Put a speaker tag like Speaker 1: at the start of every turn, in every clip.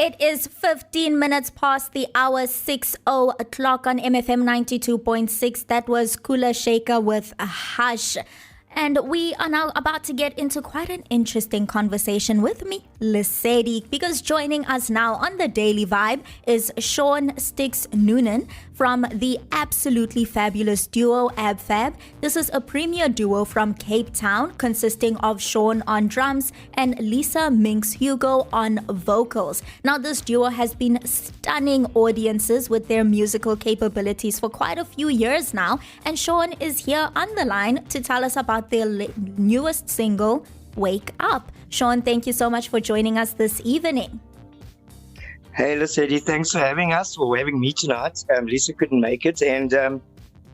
Speaker 1: It is 15 minutes past the hour, 6:00 o'clock on MFM 92.6. That was Kula Shaker with a Hush. And we are now about to get into quite an interesting conversation with me, Lesedi, because joining us now on the Daily Vibe is Styx Nunan from the absolutely fabulous duo ABFAB. This is a premier duo from Cape Town consisting of Sean on drums and Lisa Minx Hugo on vocals. Now, this duo has been stunning audiences with their musical capabilities for quite a few years now, and Sean is here on the line to tell us about their newest single, Wake Up. Sean, thank you so much for joining us this evening.
Speaker 2: Hey, Lesedi, thanks for having us, or having me tonight. Lisa couldn't make it, and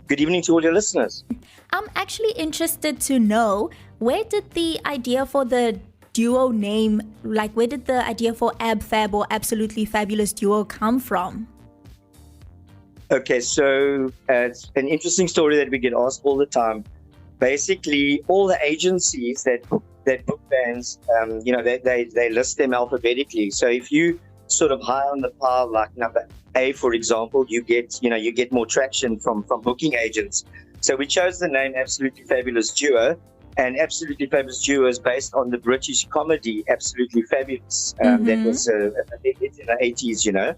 Speaker 2: good evening to all your listeners.
Speaker 1: I'm actually interested to know, where did the idea for the duo name, where did the idea for ABFAB or Absolutely Fabulous Duo come from?
Speaker 2: Okay, so it's an interesting story that we get asked all the time. Basically, all the agencies that book bands, they list them alphabetically. So if you sort of high on the pile, like number A, for example, you get more traction from booking agents. So we chose the name Absolutely Fabulous Duo, and Absolutely Fabulous Duo is based on the British comedy Absolutely Fabulous. That was a big hit in the 80s,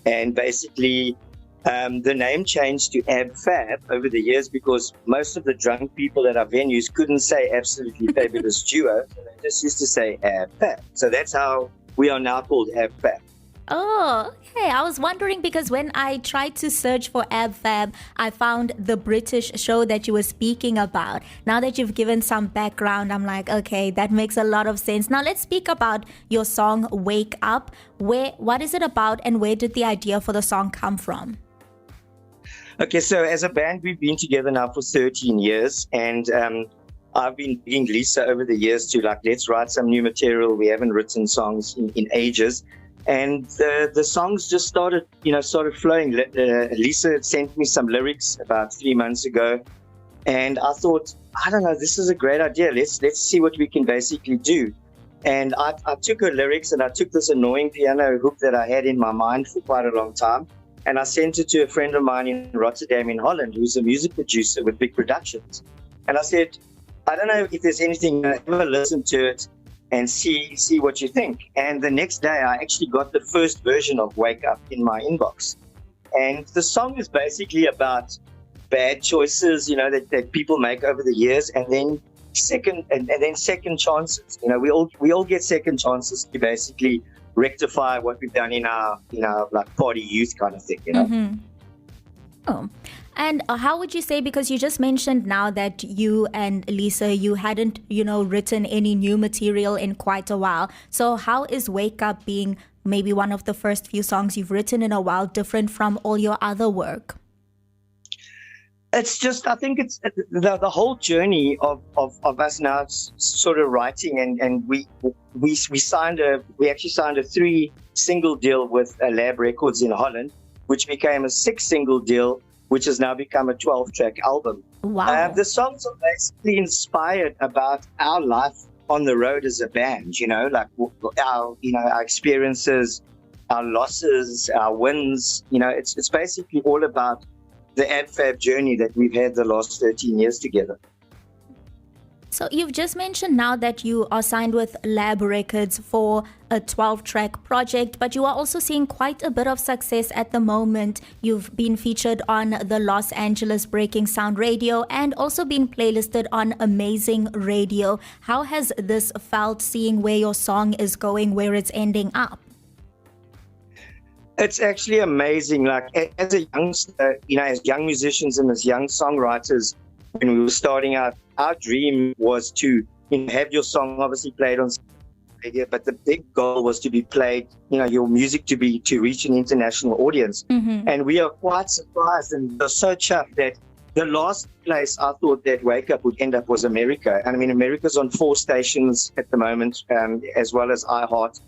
Speaker 2: and basically the name changed to ABFAB over the years because most of the drunk people at our venues couldn't say Absolutely Fabulous Duo, so they just used to say ABFAB. So that's how we are now called ABFAB.
Speaker 1: Oh, okay. I was wondering because when I tried to search for ABFAB, I found the British show that you were speaking about. Now that you've given some background, I'm like, okay, that makes a lot of sense. Now let's speak about your song, Wake Up. What is it about, and where did the idea for the song come from?
Speaker 2: Okay, so as a band, we've been together now for 13 years, and I've been begging Lisa over the years to let's write some new material. We haven't written songs in ages. And the songs just started flowing. Lisa sent me some lyrics about 3 months ago, and I thought, I don't know, this is a great idea. Let's see what we can basically do. And I took her lyrics, and I took this annoying piano hook that I had in my mind for quite a long time, and I sent it to a friend of mine in Rotterdam in Holland, who's a music producer with big productions. And I said, I don't know if there's anything, ever listen to it and see what you think. And the next day, I actually got the first version of Wake Up in my inbox. And the song is basically about bad choices, that people make over the years, and then second chances. We all get second chances to basically rectify what we've done in our party youth kind of thing,
Speaker 1: Mm-hmm. Oh. And how would you say, because you just mentioned now that you and Lisa, you hadn't, written any new material in quite a while. So how is Wake Up, being maybe one of the first few songs you've written in a while, different from all your other work?
Speaker 2: It's just, I think it's the whole journey of us now sort of writing, and we actually signed a 3-single deal with Lab Records in Holland, which became a 6-single deal, which has now become a 12-track album.
Speaker 1: Wow.
Speaker 2: The songs are basically inspired about our life on the road as a band, our experiences, our losses, our wins. It's basically all about the ABFAB journey that we've had the last 13 years together.
Speaker 1: So you've just mentioned now that you are signed with Lab Records for a 12-track project, but you are also seeing quite a bit of success at the moment. You've been featured on the Los Angeles Breaking Sound Radio and also been playlisted on Amazing Radio. How has this felt, seeing where your song is going, where it's ending up?
Speaker 2: It's actually amazing. As a youngster, as young musicians and as young songwriters, when we were starting out, our dream was to have your song obviously played on radio, but the big goal was to be played, your music to reach an international audience.
Speaker 1: Mm-hmm.
Speaker 2: And we are quite surprised and we're so chuffed that the last place I thought that Wake Up would end up was America. And America's on 4 stations at the moment, as well as iHeart.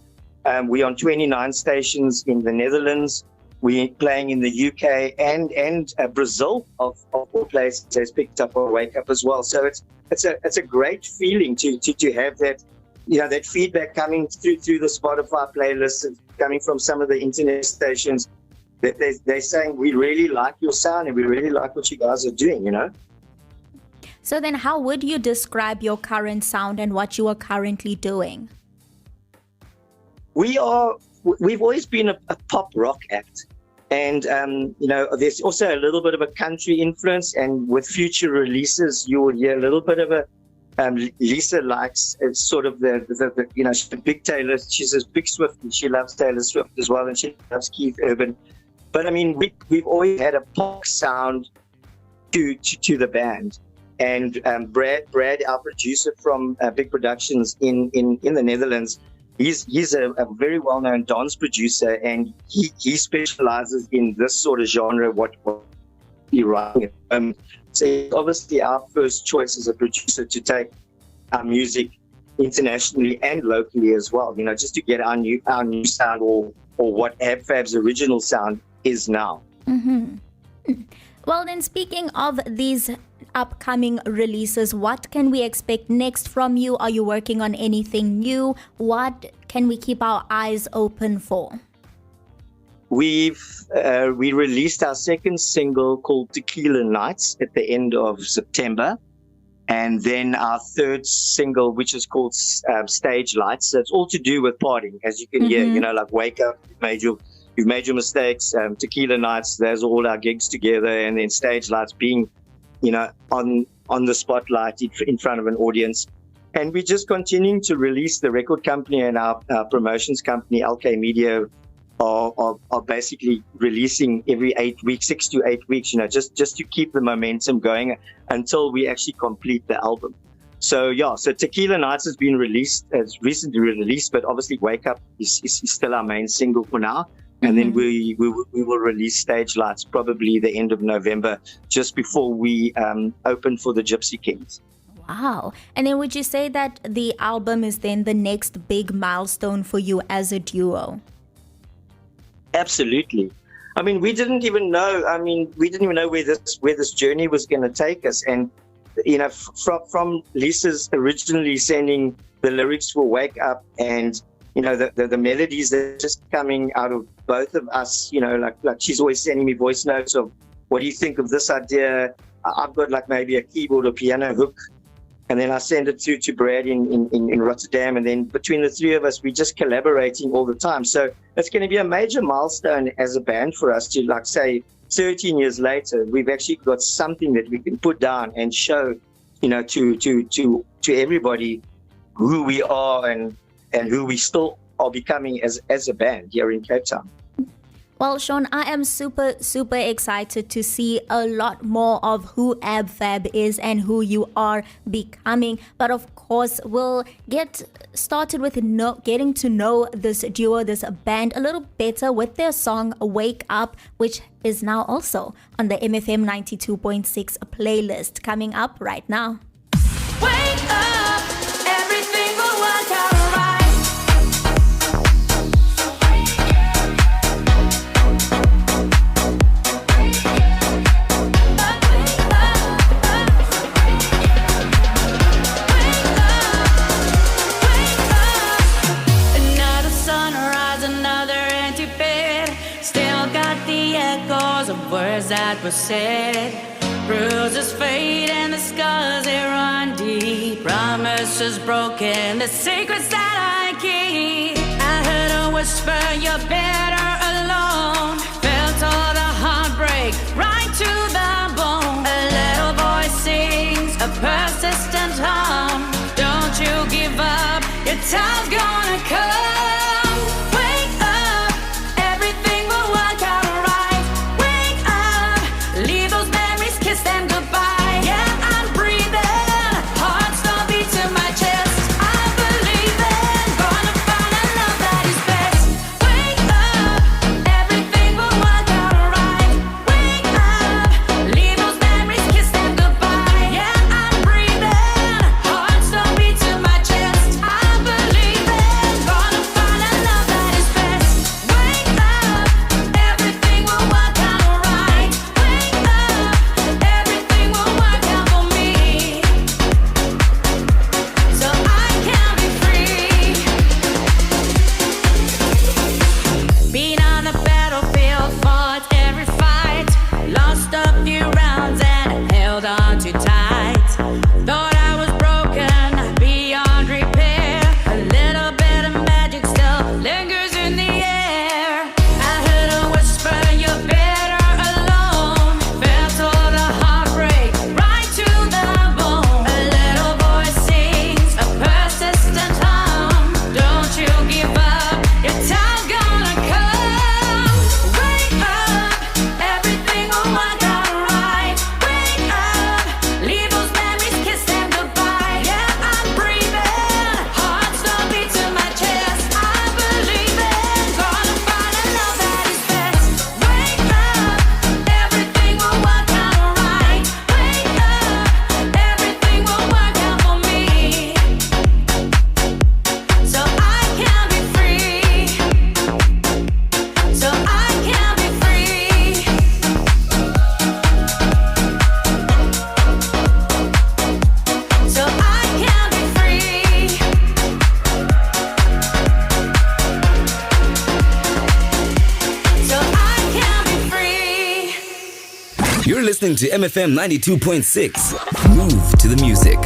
Speaker 2: We're on 29 stations in the Netherlands. We're playing in the UK and Brazil, of all places, has picked up our Wake Up as well. So it's a great feeling to have that that feedback coming through the Spotify playlist, coming from some of the internet stations, that they're saying, we really like your sound and we really like what you guys are doing,
Speaker 1: So then how would you describe your current sound and what you are currently doing?
Speaker 2: We've always been a pop rock act. And, there's also a little bit of a country influence. And with future releases, you will hear a little bit of a, Lisa likes sort of she's a big Taylor, she's a big Swiftie. She loves Taylor Swift as well, and she loves Keith Urban. But I mean, we've always had a pop sound to the band. And Brad, our producer from Big Productions in the Netherlands, he's a very well-known dance producer, and he specializes in this sort of genre. What he writing. So it's obviously our first choice as a producer to take our music internationally and locally as well. Just to get our new sound or what ABFAB's original sound is now.
Speaker 1: Mm-hmm. Well, then, speaking of these upcoming releases, what can we expect next from you? Are you working on anything new? What can we keep our eyes open for?
Speaker 2: We released our second single called Tequila Nights at the end of September, and then our third single, which is called Stage Lights. So it's all to do with partying, as you can hear. Like Wake Up, you've made your mistakes. Tequila Nights, there's all our gigs together, and then Stage Lights being, on the spotlight in front of an audience. And we're just continuing to release. The record company and our promotions company, LK Media, are basically releasing every 8 weeks, 6 to 8 weeks, just to keep the momentum going until we actually complete the album. So Tequila Nights has been recently released, but obviously Wake Up is still our main single for now. And then we will release Stage Lights probably the end of November, just before we open for the Gypsy Kings.
Speaker 1: Wow. And then would you say that the album is then the next big milestone for you as a duo?
Speaker 2: Absolutely. I mean, we didn't even know where this journey was going to take us. And, from Lisa's originally sending the lyrics for Wake Up, and, the melodies that are just coming out of both of us, like she's always sending me voice notes of, what do you think of this idea? I've got like maybe a keyboard or piano hook. And then I send it to Brad in Rotterdam. And then between the three of us, we're just collaborating all the time. So it's going to be a major milestone as a band for us to, like, say, 13 years later, we've actually got something that we can put down and show, to everybody who we are and who we still are becoming as a band here in Cape Town.
Speaker 1: Well, Sean, I am super, super excited to see a lot more of who ABFAB is and who you are becoming. But of course, we'll get started with getting to know this duo, this band, a little better with their song Wake Up, which is now also on the MFM 92.6 playlist, coming up right now.
Speaker 3: Wake up, everything will work out alright. Words that were said, bruises fade and the scars they run deep. Promises broken, the secrets that I keep. I heard a whisper, you're better alone. Felt all the heartbreak right to the bone. A little voice sings a persistent hum. Don't you give up, your time's gonna come.
Speaker 4: You're listening to MFM 92.6. Move to the music.